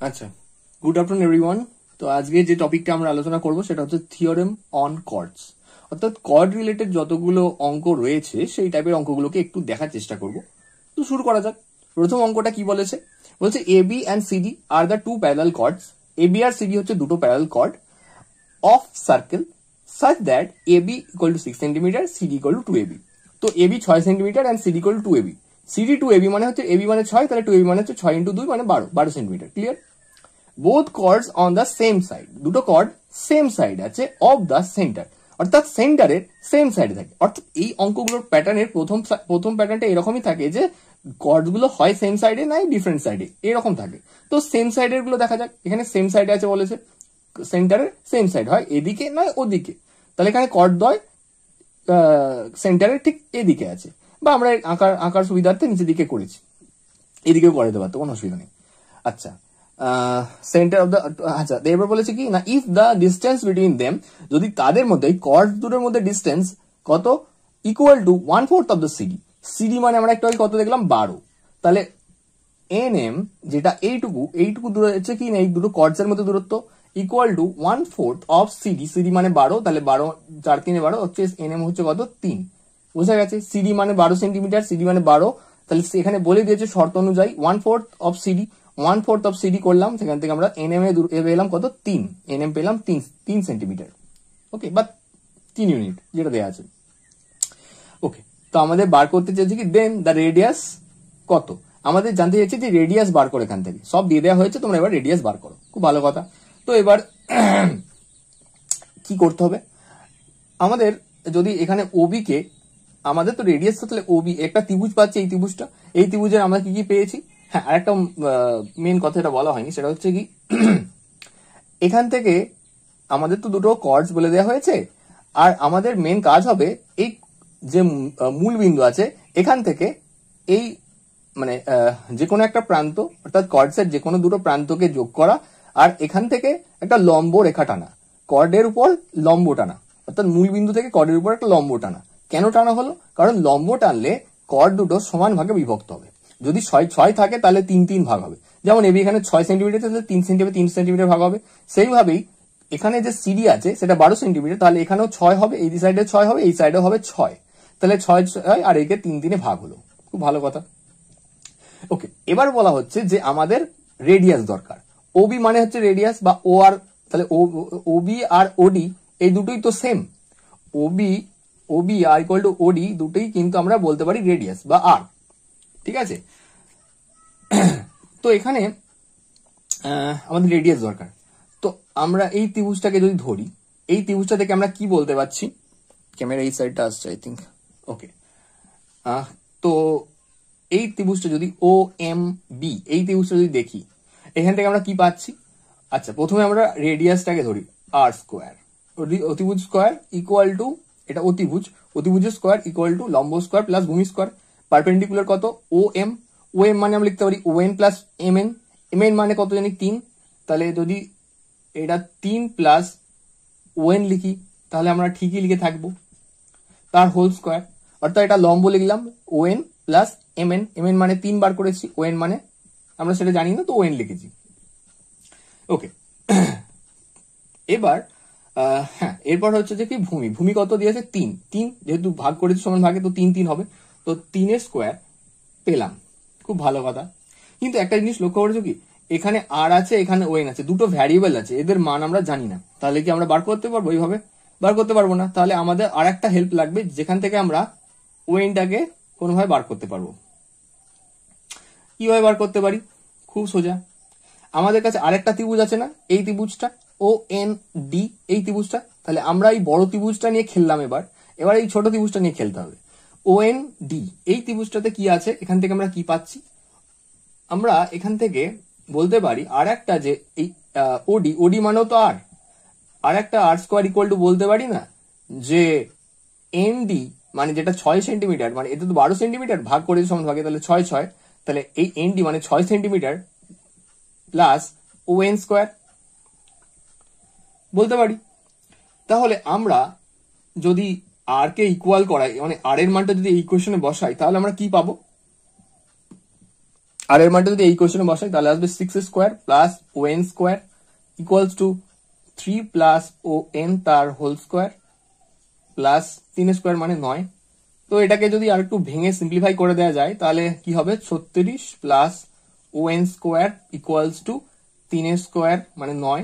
আচ্ছা, good afternoon everyone. তো আজকে যে টপিকটা আমরা আলোচনা করব সেটা হচ্ছে থিওরেম অন কর্ডস, অর্থাৎ কর্ড রিলেটেড যতগুলো অঙ্ক রয়েছে সেই টাইপের অঙ্কগুলোকে একটু দেখার চেষ্টা করব। তো শুরু করা যাক। প্রথম অঙ্কটা কি বলেছে? বলছে AB and CD are the two parallel chords. AB আর সিডি হচ্ছে দুটো parallel chord of circle such that AB equal to 6 cm, CD equal to 2AB. তো AB 6 cm and CD equal to 2AB. CD 2AB মানে হচ্ছে AB মানে 6, তাহলে 2AB মানে হচ্ছে 6 × 2 মানে 12 cm। Clear? Both chords on the same side, দুটো cord same side আছে অফ দ্য সেন্টার, অর্থাৎ সেন্টারের সেম সাইডে থাকে। অর্থাৎ এই অঙ্কগুলোর প্যাটার্নের প্রথম প্যাটার্নটা এরকমই থাকে যে কর্ডস গুলো হয় সেম সাইডে নাই ডিফারেন্ট সাইডে, এরকম থাকে। তো সেম সাইডের গুলো দেখা যাক। এখানে সেম সাইডে আছে বলেছে, সেন্টারের সেম সাইড হয় এদিকে নয় ওদিকে, তাহলে এখানে কর্ড দ্বয় সেন্টারের ঠিক এদিকে আছে, বা আমরা আঁকার সুবিধার্থে নিচের দিকে করেছি, এদিকেও করে দেওয়ার তো কোনো অসুবিধা নেই। আচ্ছা, সেন্টার অফ দ্য, আচ্ছা এবার বলেছে কি না, if the distance between them, যদি তাদের মধ্যে কর্ড দুটোর মধ্যে ডিস্টেন্স কত, equal to 1/4 of the CD. CD মানে আমরা একটু কত দেখলাম 12, তাহলে এনএম যেটা এইটুকু দূরে হচ্ছে কি না এই দুটো কর্ডস এর মধ্যে দূরত্ব, equal to 1/4 of CD. CD মানে 12, তাহলে 12 4 3 12 হচ্ছে, এনএম হচ্ছে কত 3। বুঝা গেছে? সিডি মানে 12 সেন্টিমিটার, সিডি মানে 12, তাহলে এখানে বলে দিয়েছে শর্ত অনুযায়ী 1/4 অফ সিডি। 1/4 অফ সিডি করলাম, সেখান থেকে আমরা এনএম এ পেলাম কত 3, এনএম পেলাম 3 সেন্টিমিটার। ওকে, বা 3 ইউনিট যেটা দেওয়া আছে। ওকে, তো আমাদের বার করতে চাইছি কি, দেন দ্য রেডিয়াস কত, আমাদের জানতে চাইছে যে রেডিয়াস বার করে, এখান থেকে সব দিয়ে দেওয়া হয়েছে, তোমরা এবার রেডিয়াস বার করো। খুব ভালো কথা। তো এবার কি করতে হবে আমাদের, যদি এখানে ওবি কে, আমাদের তো রেডিয়াস, তাহলে ওবি একটা ত্রিভুজ পাচ্ছি, এই ত্রিভুজের আমরা কি কি পেয়েছি। হ্যাঁ, আর একটা মেন কথা এটা বলা হয়নি, সেটা হচ্ছে কি এখান থেকে আমাদের তো দুটো কর্ডস বলে দেওয়া হয়েছে, আর আমাদের মেন কাজ হবে এই যে মূল বিন্দু আছে এখান থেকে এই মানে যে কোনো একটা প্রান্ত, অর্থাৎ কর্ডসের যে কোনো দুটো প্রান্তকে যোগ করা, আর এখান থেকে একটা লম্ব রেখা টানা, কর্ডের উপর লম্ব টানা, অর্থাৎ মূল বিন্দু থেকে কর্ডের উপর একটা লম্ব টানা। কেন টানা হলো? কারণ লম্ব টানলে কর্ড দুটো সমান ভাগে বিভক্ত হবে। যদি 6 থাকে তাহলে 3 ভাগ হবে। যেমন এবি এখানে 6 সেন্টিমিটার, তাহলে 3 সেন্টিমিটার ভাগ হবে। সেইভাবেই এখানে যে সিডি আছে সেটা 12 সেন্টিমিটার, তাহলে এখানেও 6 হবে, এই সাইডে 6 হবে, এই সাইডে হবে 6, তাহলে 6 আর একে 3 ভাগ হলো। খুব ভালো কথা। ওকে, এবার বলা হচ্ছে যে আমাদের রেডিয়াস দরকার। ওবি মানে হচ্ছে রেডিয়াস বা ও আর, তাহলে ওবি আর ওডি এই দুটোই তো সেম। ওবি আর ইকুয়াল টু ওডি দুটোই কিন্তু আমরা বলতে পারি রেডিয়াস বা আর। ঠিক আছে? তো এখানে আমাদের রেডিয়াস দরকার। তো আমরা এই ত্রিভুজটাকে যদি ধরি, এই ত্রিভুজটা থেকে আমরা কি বলতে পারছি, ক্যামেরা এই সাইডটা আসছে আই থিঙ্ক। ওকে, তো এই ত্রিভুজটা যদি ও এম বি, এই ত্রিভুজটা যদি দেখি, এখান থেকে আমরা কি পাচ্ছি। আচ্ছা, প্রথমে আমরা রেডিয়াসটাকে ধরি, আর স্কোয়ার, অতিভুজ স্কোয়ার ইকুয়াল টু, এটা অতিভুজের স্কোয়ার ইকুয়াল টু লম্ব স্কোয়ার প্লাস ভূমি স্কোয়ার। পারপেন্ডিকুলার কত, ও এম মানে আমরা লিখতে পারি O N plus M N. M N মানে কত জানি 3, তাহলে যদি এটা 3 প্লাস ও এন লিখি তাহলে আমরা ঠিকই লিখে থাকবো, তার হোল স্কোয়ার। অর্থাৎ এটা লম্ব লিখলাম O N plus M N, মানে 3 বার করেছি, ও এন মানে আমরা সেটা জানি না, তো ও এন লিখেছি। ওকে, এবার হ্যাঁ, এরপর হচ্ছে যে কি ভূমি কত দিয়েছে 3, যেহেতু ভাগ করেছি সমান ভাগে, তো 3 হবে, তো 3 স্কোয়ার পেলাম। খুব ভালো কথা। কিন্তু একটা জিনিস লক্ষ্য করেছো কি, এখানে আর আছে, এখানে ওএন আছে, দুটো ভ্যারিয়েবল আছে, এদের মান আমরা জানি না, তাহলে কি আমরা বার করতে পারবো? এইভাবে বার করতে পারবো না। তাহলে আমাদের আর একটা হেল্প লাগবে, যেখান থেকে আমরা ওএনটাকে কোনোভাবে বার করতে পারবো। কিভাবে বার করতে পারি? খুব সোজা। আমাদের কাছে আরেকটা ত্রিভুজ আছে না, এই ত্রিভুজটা ও এন ডি, এই ত্রিভুজটা, তাহলে আমরা এই বড় ত্রিভুজটা নিয়ে খেললাম, এবার এই ছোট ত্রিভুজটা নিয়ে খেলতে হবে। ও এন ডি, এই ত্রিভুজটাতে কি আছে, এখান থেকে আমরা কি পাচ্ছি, আমরা এখান থেকে বলতে পারি আর একটা যে এই ওডি মানেও তো আর একটা আর স্কোয়ার ইকুয়াল টু বলতে পারি না যে এন ডি মানে যেটা 6 সেন্টিমিটার, মানে এটা তো 12 সেন্টিমিটার ভাগ করেছে সমান ভাগে, তাহলে 6, তাহলে এই এন ডি মানে 6 centimetre plus O N square বলতে পারি। তাহলে আমরা যদি আর কে ইকুয়াল করাই, মানে আর এর মানটা যদি এই ইকুয়েশনে বসাই, তাহলে আমরা কি পাবো, আর এর মানটা যদি এই কোয়েশ্চেনে বসাই তাহলে আসবে 6 square plus ON square equals to 3 plus ON তার হোল স্কোয়ার প্লাস 3 স্কোয়ার মানে 9। তো এটাকে যদি আর একটু ভেঙে সিম্পলিফাই করে দেওয়া যায় তাহলে কি হবে 36 plus ON square equals to 3 square মানে 9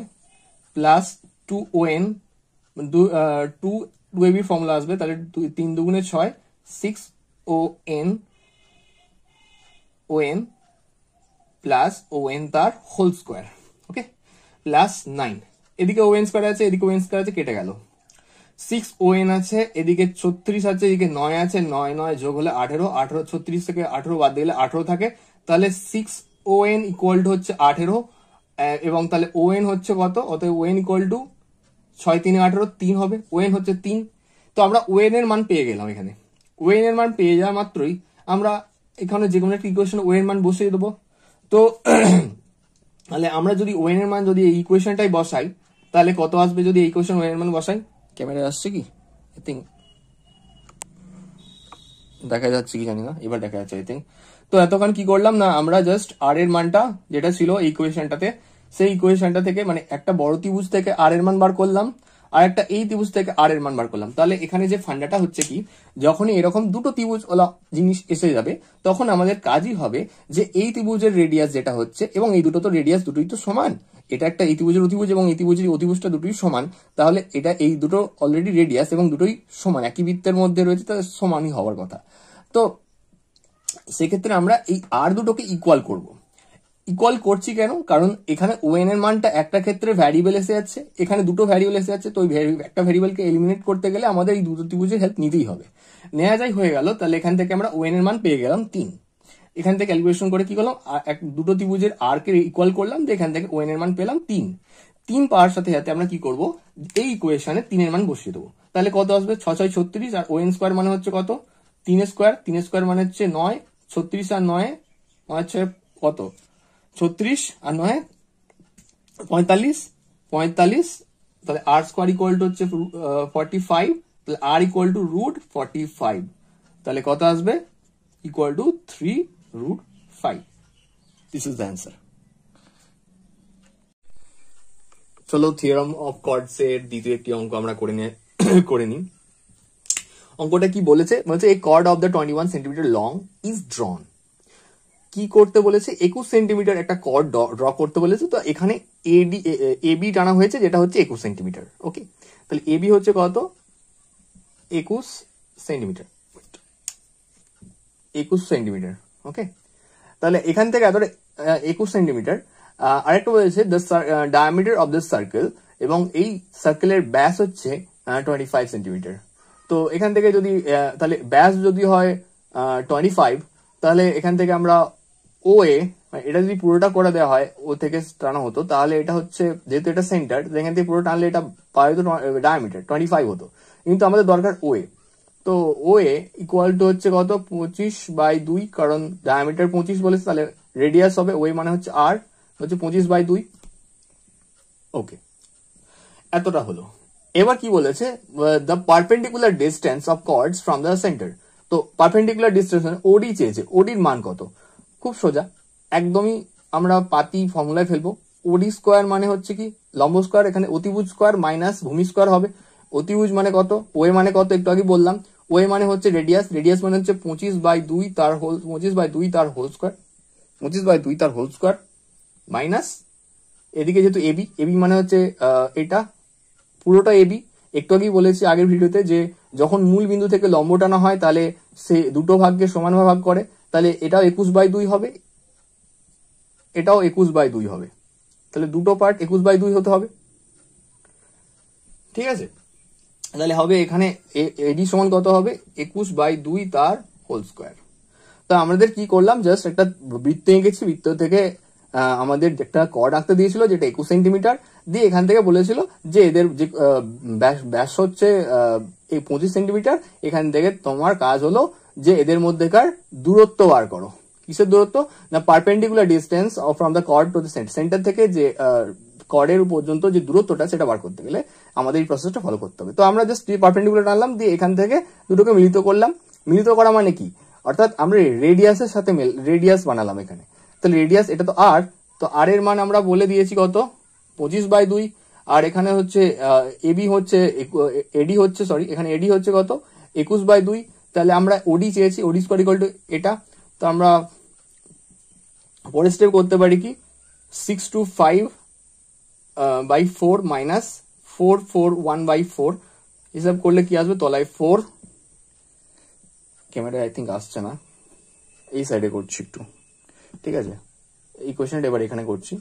প্লাস 2ON 2AB ফর্মুলা আসবে, তাহলে 3 দুগুণে 6 6ON প্লাস ON তার হোল স্কোয়ার, ওকে, প্লাস 9। এদিকে ON স্কোয়ার আছে, এদিকে ON স্কোয়ার আছে, কেটে গেল। 6ON আছে, এদিকে 36 আছে, এদিকে 9 আছে, 9 9 যোগ হলে 18, 18 36 থেকে 18 বাদ দিলে 18 থাকে, তাহলে 6ON ইকুয়াল টু হচ্ছে 18 এবং তাহলে ON হচ্ছে কত, অতএব ON ইকুয়াল টু 6 3 18 3 হবে, ON হচ্ছে 3। তো আমরা ON এর মান পেয়ে গেলাম। এখানে ON এর মান পেয়ে যাওয়া মাত্রই আমরা এখানে যে কোনো একটা ইকুয়েশন ON এর মান বসিয়ে দেবো। তো তাহলে আমরা যদি ON এর মান যদি এই ইকুয়েশনটাই বসাই তাহলে কত আসবে, যদি এই ইকুয়েশন ON এর মান বসাই। ক্যামেরা আসছে কি, আই থিঙ্ক দেখা যাচ্ছে কি জানি না, এবার দেখা যাচ্ছে আই থিঙ্ক। তো এতক্ষণ কি করলাম না, আমরা জাস্ট আর এর মানটা যেটা ছিল এই ইকুয়েশনটাতে, সেই ইকুয়েশনটা থেকে মানে একটা বড় ত্রিভুজ থেকে আর এর মান বার করলাম আর একটা এই ত্রিভুজ থেকে আর এর মান বার করলাম। তাহলে এখানে যে ফান্ডাটা হচ্ছে কি, যখনই এরকম দুটো ত্রিভুজ ওলা জিনিস এসে যাবে তখন আমাদের কাজই হবে যে এই ত্রিভুজের রেডিয়াস যেটা হচ্ছে, এবং এই দুটো তো রেডিয়াস দুটোই তো সমান, এটা একটা এই ত্রিভুজের অতিভুজ এবং এই ত্রিভুজের অতিভুজটা দুটোই সমান, তাহলে এটা এই দুটো অলরেডি রেডিয়াস এবং দুটোই সমান, একই বৃত্তের মধ্যে রয়েছে, তাহলে সমানই হওয়ার কথা। তো সেক্ষেত্রে আমরা এই আর দুটোকে ইকুয়াল করব। ইকুয়াল করছি কেন, কারণ এখানে ON এর মানটা একটা ক্ষেত্রে ভ্যারিয়েবল এসে যাচ্ছে, এখানে দুটো ভ্যারিয়েবল এসে যাচ্ছে, তো ওই একটা ভ্যারিয়েবলকে এলিমিনেট করতে গেলে আমাদের এই দুটো ত্রিভুজের হেল্প নিতেই হবে। নেওয়া যায়, হয়ে গেল। তাহলে এখান থেকে আমরা ON এর মান পেয়ে গেলাম 3। এখান থেকে ক্যালকুলেশন করে কি করলাম, দুটো ত্রিভুজের আর কে ইকুয়াল করলাম, তো এখান থেকে ON এর মান পেলাম 3। 3 পাওয়ার সাথে সাথে আমরা কি করব, এই ইকুয়েশনে 3 এর মান বসিয়ে দেবো। তাহলে কত আসবে, 6 6 36, আর ON স্কোয়ার মানে হচ্ছে কত 3 স্কোয়ার, 3 স্কোয়ার মানে হচ্ছে 9, 36 আর 9 হচ্ছে কত 36 আর 9 45, 45, তাহলে আর স্কোয়ার ইকুয়াল টু হচ্ছে 45, তাহলে আর ইকুয়াল টু √45, তাহলে কত আসবে equal to 3√5। This is the answer. চলো থিওরাম অফ কর্ডস এর দ্বিতীয় একটি অঙ্ক আমরা করে নিই। অঙ্কটা কি বলেছে, বলছে a chord of the 21 centimetre long is drawn. কি করতে বলেছে, 21 সেন্টিমিটার একটা কর্ড ড্র করতে বলেছে। তো এখানে এবি টানা হয়েছে যেটা হচ্ছে 21 সেন্টিমিটার, ওকে। তাহলে এবি হচ্ছে কত 21 সেন্টিমিটার, 21 সেন্টিমিটার, ওকে। তাহলে এখান থেকে এতটা 21 সেন্টিমিটার। আরেকটা বলেছে the diameter of the circle, এবং এই সার্কেলের ব্যাস হচ্ছে 25 সেন্টিমিটার। তো এখান থেকে যদি তাহলে ব্যাস যদি হয় 25, তাহলে এখান থেকে আমরা OA এটা যদি পুরোটা করে দেওয়া হয়, ও থেকে টানা হতো, তাহলে এটা হচ্ছে যেহেতু এটা সেন্টার, এখান থেকে পুরো টানলে এটা পাওয়া যেত ডায়ামিটার 25 হতো, কিন্তু আমাদের দরকার OA। তো OA ইকুয়াল টু হচ্ছে কত 25/2, কারণ ডায়ামিটার 25 বলেছে, তাহলে রেডিয়াস হবে OA মানে হচ্ছে আর হচ্ছে 25/2, ওকে। এতটা হলো। এবার কি বলেছে, the perpendicular distance of chords from the centre. তো পারপেন্ডিকুলার ডিস্টেন্স OD চেয়েছে, ODর মান কত, খুব সোজা, একদমই আমরা পাতি ফর্মুলায় ফেলবো। OD স্কোয়ার মানে হচ্ছে কি লম্ব স্কোয়ার, এখানে অতিভুজ স্কোয়ার মাইনাস ভূমি স্কোয়ার হবে। অতিভুজ মানে কত, OA মানে কত একটু আগে বললাম, OA মানে হচ্ছে রেডিয়াস, রেডিয়াস মানে হচ্ছে 25/2 তার হোল 25/2 তার হোল স্কোয়ার, 25/2 তার হোল স্কোয়ার মাইনাস এদিকে যেহেতু এবি, এবি মানে হচ্ছে এটা পুরোটা এবি। একটু আগেই বলেছি আগের ভিডিওতে যে যখন মূল বিন্দু থেকে লম্ব টানা হয় তাহলে সে দুটো ভাগকে সমানভাবে ভাগ করে, তাহলে এটাও 21/2 হবে, এটাও 21/2 হবে, তাহলে দুটো পার্ট 21/2 হতে হবে, ঠিক আছে। তাহলে হবে এখানে এডি সমান কত হবে 21/2 তার হোল স্কোয়ার। তো আমাদের কি করলাম, জাস্ট একটা বৃত্ত এঁকেছি, বৃত্ত থেকে আমাদের একটা কর্ড আঁকতে দিয়েছিল যেটা 21 সেন্টিমিটার, দিয়ে এখান থেকে বলেছিল যে এদের যে ব্যাস হচ্ছে এই 25 সেন্টিমিটার, এখান থেকে তোমার কাজ হলো যে এদের মধ্যেকার দূরত্ব বার করো। কিসের দূরত্ব, না perpendicular distance from the chord to the centre, centre থেকে যে কর্ডের পর্যন্ত যে দূরত্বটা সেটা বার করতে গেলে আমাদের এই প্রসেসটা ফলো করতে হবে। তো আমরা জাস্ট পারপেন্ডিকুলার টানলাম, দিয়ে এখান থেকে দুটোকে মিলিত করলাম। মিলিত করা মানে কি, অর্থাৎ আমরা রেডিয়াসের সাথে রেডিয়াস বানালাম এখানে, তাহলে রেডিয়াস এটা তো আর, তো আর এর মান আমরা বলে দিয়েছি কত 25/2, আর এখানে হচ্ছে এবি হচ্ছে এডি হচ্ছে সরি এখানে এডি হচ্ছে কত 21/2। তাহলে আমরা ওডি চেয়েছি, ওডি স্কোয়ার ইকুয়াল টু এটা, তো আমরা পরের স্টেপ করতে পারি কি 625/4 মাইনাস 441/4 হিসাব করলে কি আসবে, তলায় 4, ক্যামেরা আই থিঙ্ক আসছে না, এই সাইডে করছি একটু, ঠিক আছে এই কোয়েশ্চেনটা এবার এখানে করছি।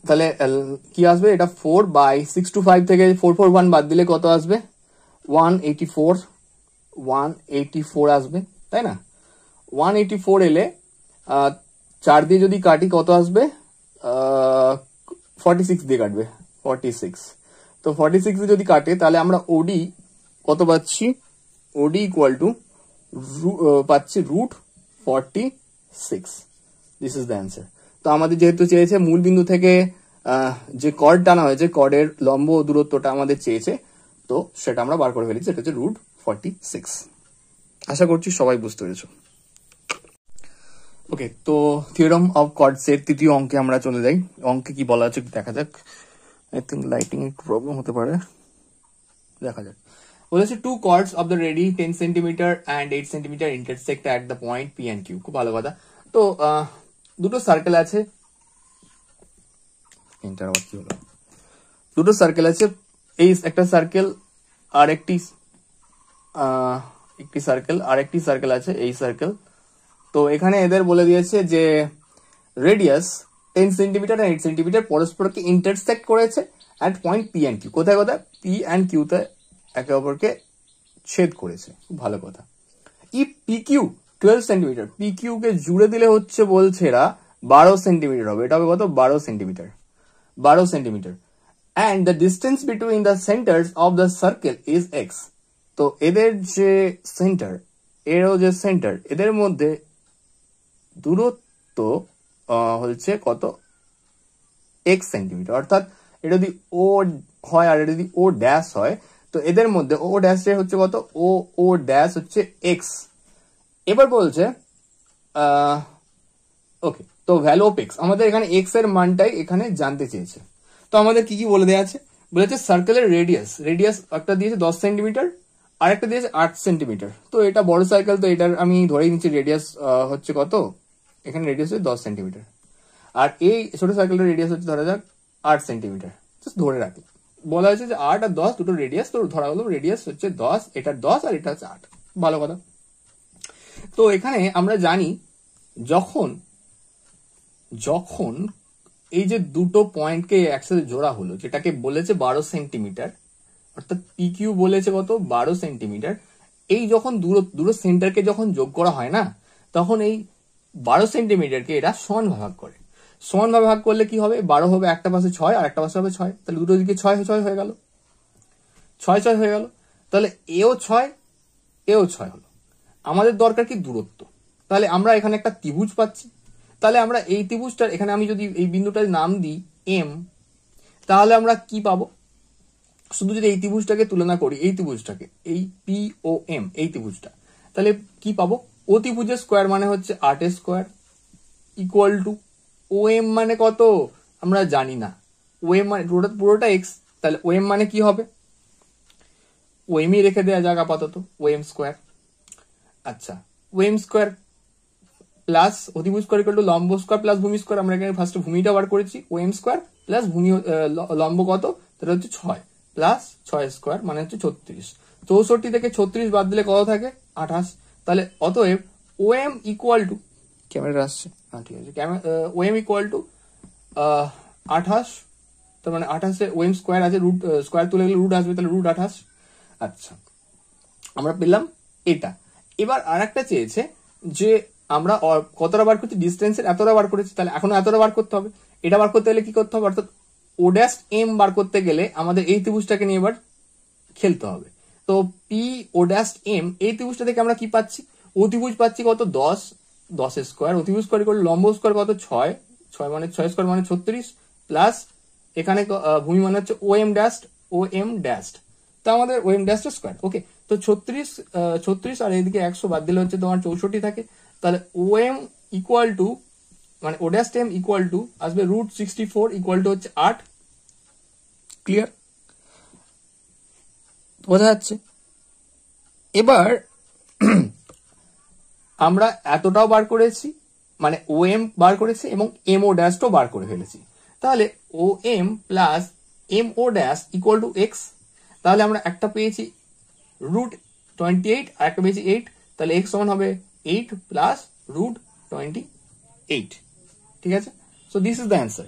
তাহলে কি আসবে, এটা 4/625 থেকে 441 বাদ দিলে কত আসবে 184 আসবে, তাই না? 184 এলে 4 দিয়ে যদি কাটি কত আসবে 46 দিয়ে কাটবে 46। তো 46 দিয়ে যদি কাটে তাহলে আমরা ওডি কত পাচ্ছি, ওডি ইকুয়াল টু পাচ্ছি √46। This is the answer. তো আমাদের যেহেতু চেয়েছে মূল বিন্দু থেকে যে কর্ড টানা হয়েছে, কর্ডের লম্ব দূরত্বটা আমাদের চেয়েছে, তো সেটা আমরা বার করে ফেলেছি, এটা হচ্ছে √46। আশা করছি সবাই বুঝতে পেরেছো। ওকে, তো থিওরাম অফ কর্ডস এর তৃতীয় অঙ্কে আমরা চলে যাই। অঙ্কে কি বলা আছে দেখা যাক। আই থিঙ্ক লাইটিং একটু প্রবলেম হতে পারে, দেখা যাক। বলেছে two chords of the radii 10 centimetre and 8 centimetre intersect at the point P and Q. খুব ভালো কথা। তো দুটো সার্কেল আছে, দুটো সার্কেল আছে, এই একটা সার্কেল আর একটি সার্কেল আর একটি সার্কেল আছে, এই সার্কেল। তো এখানে এদের বলে দিয়েছে যে রেডিয়াস 10 সেন্টিমিটার আর 8 সেন্টিমিটার পরস্পরকে ইন্টারসেক্ট করেছে at point P and Q. কোথায় কোথায়, পি অ্যান্ড কিউতে একে অপরকে ছেদ করেছে। খুব ভালো কথা। If P Q 12 centimetre, P Q কে জুড়ে দিলে হচ্ছে বলছে এরা 12 সেন্টিমিটার হবে। এটা হবে কত 12 centimetre, 12 centimetre. And the distance between the centres of the circle is X. তো এদের যে সেন্টার, এরও যে সেন্টার, এদের মধ্যে দূরত্ব হচ্ছে কত এক্স সেন্টিমিটার। অর্থাৎ এটা যদি ও হয় আর এটা যদি ও ড্যাশ হয়, তো এদের মধ্যে ও ড্যাশ হচ্ছে কত, ও ড্যাশ হচ্ছে এক্স। এবার বলছে ওকে, তো ভ্যালু অফ এক্স, আমাদের এখানে এক্স এর মানটাই এখানে জানতে চেয়েছে। তো আমাদের কি কি বলে দেওয়া আছে, বলেছে সার্কেলের রেডিয়াস, রেডিয়াস একটা দিয়েছে 10 সেন্টিমিটার আর একটা দিয়েছে 8 সেন্টিমিটার। তো এটা বড় সার্কেল, তো এটার আমি ধরেই নিচ্ছি রেডিয়াস হচ্ছে কত, এখানে রেডিয়াস হচ্ছে 10 সেন্টিমিটার, আর এই ছোট সার্কেলের রেডিয়াস হচ্ছে ধরা যাক 8 সেন্টিমিটার। জাস্ট ধরে রাখি, বলা হয়েছে যে 8 আর 10 দুটো রেডিয়াস, তো ধরা হলো রেডিয়াস হচ্ছে 10, এটা 10 আর এটা হচ্ছে 8। ভালো কথা। তো এখানে আমরা জানি যখন যখন এই যে দুটো পয়েন্টকে একসাথে জোড়া হলো, যেটাকে বলেছে 12 সেন্টিমিটার, অর্থাৎ পি কিউ বলেছে কত 12 সেন্টিমিটার, এই যখন দুটো সেন্টারকে যখন যোগ করা হয় না, তখন এই 12 সেন্টিমিটারকে এরা সমান ভাগ করে। সমান ভাগ করলে কি হবে, 12 হবে একটা পাশে 6 আর একটা পাশে হবে 6, তাহলে দুটো দিকে 6 হয়ে গেল, 6 হয়ে গেল। তাহলে এও 6 এও 6 হলো। আমাদের দরকার কি দূরত্ব, তাহলে আমরা এখানে একটা ত্রিভুজ পাচ্ছি। তাহলে আমরা এই ত্রিভুজটার এখানে আমি যদি এই বিন্দুটার নাম দিই এম, তাহলে আমরা কি পাবো, শুধু যদি এই ত্রিভুজটাকে তুলনা করি, এই ত্রিভুজটাকে, এই পি ও এম, এই ত্রিভুজটা, তাহলে কি পাবো, ও ত্রিভুজের স্কোয়ার মানে হচ্ছে 8 square equal to O M মানে কত আমরা জানি না, ও এম মানে পুরোটা এক্স, তাহলে ও এম মানে কি হবে, ও এমই রেখে দেওয়া যাক আপাতত, ও এম স্কোয়ার। আচ্ছা, ও এম স্কোয়ার প্লাস অতিভুজ স্কোয়ার ইকুয়াল টু লম্ব স্কোয়ার প্লাস ভূমি স্কোয়ার। আমরা এখানে ফার্স্ট ভূমিটা বার করেছি, ও এম স্কোয়ার প্লাস ভূমি লম্ব কত, তাহলে হচ্ছে 6 প্লাস 6 স্কোয়ার মানে হচ্ছে 36। 64 থেকে 36 বাদ দিলে কত থাকে 28। তাহলে অতএব ও এম ইকুয়াল টু, ক্যামেরা আসছে, হ্যাঁ ঠিক আছে, ও এম ইকুয়াল টু 28, তার মানে 28 ও এম স্কোয়ার আছে, রুট স্কোয়ার তুলে গেলে রুট আসবে, তাহলে √28। আচ্ছা, আমরা পেলাম এটা। এবার আর একটা চেয়েছে যে আমরা কতটা বার করছি, ডিস্টেন্সের এতটা বার করেছি, তাহলে এখনো এতটা বার করতে হবে। এটা বার করতে গেলে কি করতে হবে, অর্থাৎ ও ড্যাশ এম বার করতে গেলে আমাদের এই ত্রিভুজটাকে নিয়ে এবার খেলতে হবে। তো পি ও ড্যাশ এম, এই ত্রিভুজটা থেকে আমরা কি পাচ্ছি, অতিভুজ পাচ্ছি কত 10 স্কোয়ার, অতিভুজ স্কোয়ার করলে লম্ব স্কোয়ার কত 6 মানে 6 স্কোয়ার মানে 36 প্লাস এখানে ভূমি মানে হচ্ছে ও এম ড্যাশ, তো আমাদের ও এম ড্যাশ স্কোয়ার। ওকে, তো 36 আর এদিকে 100 বাদ দিলে হচ্ছে তোমার 64 থাকে। তাহলে ও এম ইকুয়াল টু মানে ও ড্যাশ এম ইকুয়াল টু আসবে √64 ইকুয়াল টু হচ্ছে 8। ক্লিয়ার? বোঝা যাচ্ছে? এবার আমরা এতটাও বার করেছি, মানে ও এম বার করেছি এবং এম ও ড্যাশটাও বার করে ফেলেছি। তাহলে O M plus M O dash equal to X. তাহলে আমরা একটা পেয়েছি √28 আর একটা পেয়েছি 8। তাহলে এক্স সমান হবে 8 প্লাস √28। ঠিক আছে? So this is the answer.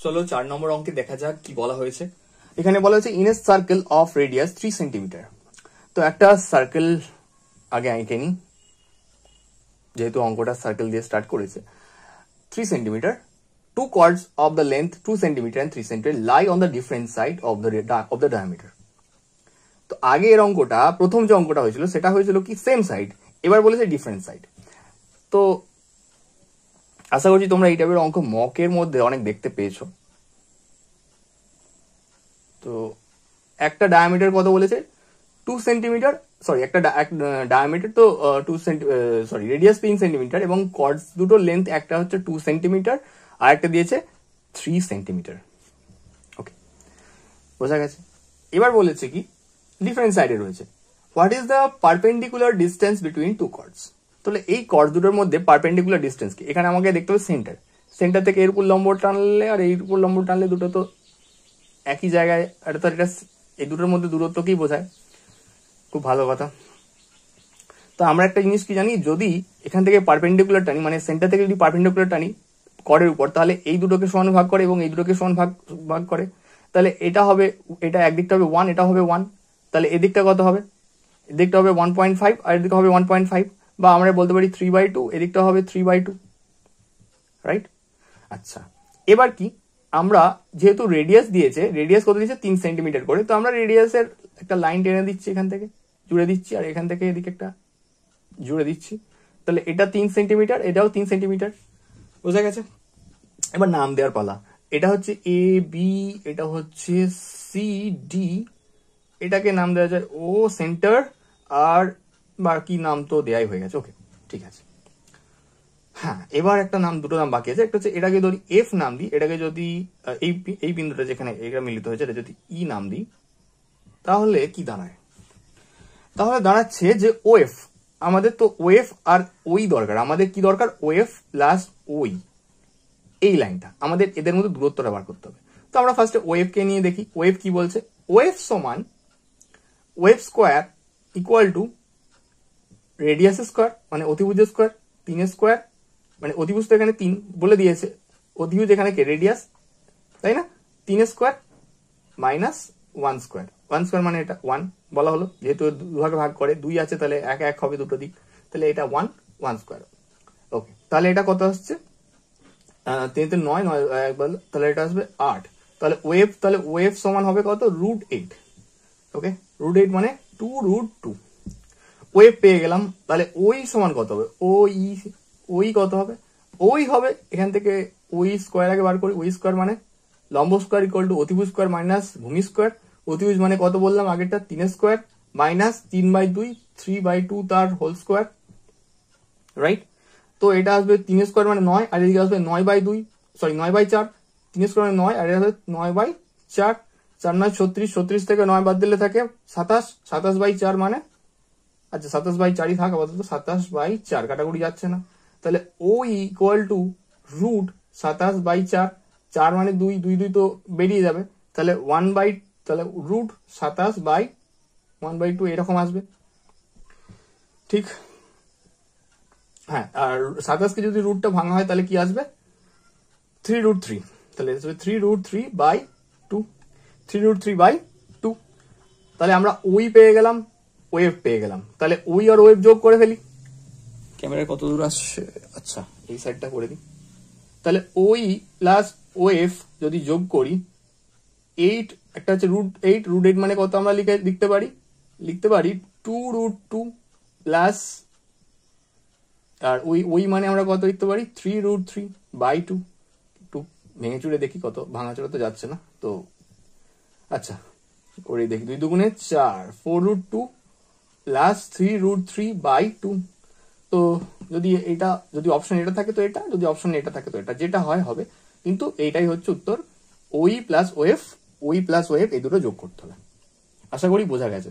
চলো 4 নম্বর অঙ্কে দেখা যাক কি বলা হয়েছে। এখানে বলা হয়েছে in a circle of radius 3 centimetre. তো একটা সার্কেল আগে আঁকে নি, যেহেতু অঙ্কটা সার্কেল দিয়ে স্টার্ট করেছে। 3 centimetre, two chords of the length 2 centimeter and 3 centimeter lie on the different side of the diameter. তো আগে এর অঙ্কটা, প্রথম যে অঙ্কটা হয়েছিল সেটা হয়েছিল কি সেম সাইড, এবার বলেছে ডিফারেন্ট সাইড। তো আশা করছি তোমরা এই টাইপের অঙ্ক মকের মধ্যে অনেক দেখতে পেয়েছো। তো একটা ডায়ামিটার কত বলেছে 2 সেন্টিমিটার, সরি একটা ডায়ামিটার তো 2 রেডিয়াস 3 সেন্টিমিটার এবং কর্ডস দুটো লেন্থ একটা হচ্ছে 2 সেন্টিমিটার আর একটা দিয়েছে 3 সেন্টিমিটার। ওকে, বোঝা গেছে? এবার বলেছে কি ডিফারেন্ট সাইডে রয়েছে what is the perpendicular distance between two chords. তাহলে এই কর্ড দুটোর মধ্যে পারপেন্ডিকুলার ডিস্টেন্স কি, এখানে আমাকে দেখতে হবে সেন্টার। সেন্টার থেকে এর উপর লম্ব টানলে আর এই উপর লম্ব টানলে দুটো তো একই জায়গায়, এটা এই দুটোর মধ্যে দূরত্বকেই বোঝায়। খুব ভালো কথা। তো আমরা একটা জিনিস কি জানি, যদি এখান থেকে পারপেন্ডিকুলার টানি, মানে সেন্টার থেকে যদি পারপেন্ডিকুলার টানি কর্ডের উপর, তাহলে এই দুটোকে সমান ভাগ করে এবং এই দুটোকে সমান ভাগ করে। তাহলে এটা হবে, এটা একদিকটা হবে 1, এটা হবে 1। তাহলে এদিকটা কত হবে, এদিকটা হবে 1.5 আর এদিকটা হবে 1.5, বা আমরা বলতে পারি 3/2, এদিকটা হবে 3/2, রাইট? আচ্ছা, এবার কি আমরা যেহেতু রেডিয়াস দিয়েছে, রেডিয়াস কত দিয়েছে 3 সেন্টিমিটার করে, তো আমরা রেডিয়াসের একটা লাইন টেনে দিচ্ছি, এখান থেকে জুড়ে দিচ্ছি আর এখান থেকে এদিকে একটা জুড়ে দিচ্ছি। তাহলে এটা 3 সেন্টিমিটার, এটাও 3 সেন্টিমিটার। বোঝা গেছে? এবার নাম দেওয়ার পালা। এটা হচ্ছে এ বি, এটা হচ্ছে সি ডি, এটাকে নাম দেওয়া যায় ও সেন্টার, আর বাকি নাম তো দেয়াই হয়ে গেছে। ওকে, ঠিক আছে। হ্যাঁ, এবার একটা নাম, দুটো নাম বাকি আছে। একটা হচ্ছে এটাকে যদি এফ নাম দিই, এটাকে যদি এই বিন্দুটা যেখানে এটা মিলিত হয়েছে এটা যদি ই নাম দিই, তাহলে কি দাঁড়ায়? তাহলে দাঁড়াচ্ছে যে ওএফ, আমাদের তো ওএফ আর ওই দরকার। আমাদের কি দরকার? ওএফ প্লাস ওই, এই লাইনটা আমাদের, এদের মধ্যে দূরত্বটা বার করতে হবে। তো আমরা ফার্স্টে ওএফ কে নিয়ে দেখি। ওএফ কি বলছে? ওএফ সমান of square equal two radius square মানে অতিভুজ স্কোয়ার, 3 স্কোয়ার মানে অতিভুজ তো এখানে 3 বলে দিয়েছে, অতিভুজ এখানে কে রেডিয়াস, তাই না? 3 স্কোয়ার মাইনাস 1 স্কোয়ার, 1 স্কোয়ার মানে এটা 1 বলা হলো, যেহেতু দুভাগে ভাগ করে 2 আছে তাহলে 1 1 হবে দুটো দিক, তাহলে এটা 1 স্কোয়ার। ওকে, তাহলে এটা কত আসছে? 3 9 9, তাহলে এটা আসবে 8। তাহলে ওয়েভ সমান হবে কত? √8। ওকে, √8 মানে 2√2। ওয়েভ পেয়ে গেলাম। তাহলে ওই সমান কত হবে? ওই কত হবে? ওই হবে এখান থেকে ওই স্কোয়ার আগে বার করি। ওই স্কোয়ার মানে লম্ব স্কোয়ার ইকুয়াল টু অতিভুজ স্কোয়ার মাইনাস ভূমি স্কোয়ার। অতিভুজ মানে কত বললাম আগেরটা? 3 স্কোয়ার মাইনাস 3/2, 3/2 তার হোল স্কোয়ার, রাইট? তো এটা আসবে 3 স্কোয়ার মানে 9, আর এদিকে আসবে 9/2, সরি 9/4। 3 স্কোয়ার মানে 9 আর এটা আসবে 9/4। 4 9 36, 36 থেকে 9 বাদ দিলে থাকে 27, 27/4 মানে, আচ্ছা 27/4ই থাক আপাতত, 27/4 কাটাকুটি যাচ্ছে না। তাহলে ও ইকুয়াল টু √27/4, 4 মানে 2, 2 2 তো বেরিয়ে যাবে, তাহলে তাহলে √27/1/2 এরকম আসবে, ঠিক? হ্যাঁ, আর 27কে যদি রুটটা ভাঙা হয় তাহলে কি আসবে? 3√3, তাহলে 3√3/2, 3√3/2। তাহলে আমরা ওই পেয়ে গেলাম, ওয়েভ পেয়ে গেলাম। তাহলে ওই আর ওয়েভ যোগ করে ফেলি। ক্যামেরায় কত দূর আসছে? আচ্ছা, এই সাইডটা করে দিই। তাহলে ওই প্লাস ওয়েভ যদি যোগ করি, 8, একটা হচ্ছে √8, √8 মানে কত আমরা লিখতে পারি 2√2 প্লাস, আর ওই মানে আমরা কত লিখতে পারি? 3√3/2। একটু ভেঙে চুড়ে দেখি কত, ভাঙাচোরা তো যাচ্ছে না তো। আচ্ছা, করে দেখি, 2 2 4, 4√2 প্লাস 3√3/2। তো যদি অপশন এটা থাকে তো এটা, যদি অপশন এটা থাকে তো এটা, যেটা হয় হবে। কিন্তু এইটাই হচ্ছে উত্তর। ওই প্লাস ওএফ এই দুটো যোগ করতে হবে। আশা করি বোঝা গেছে।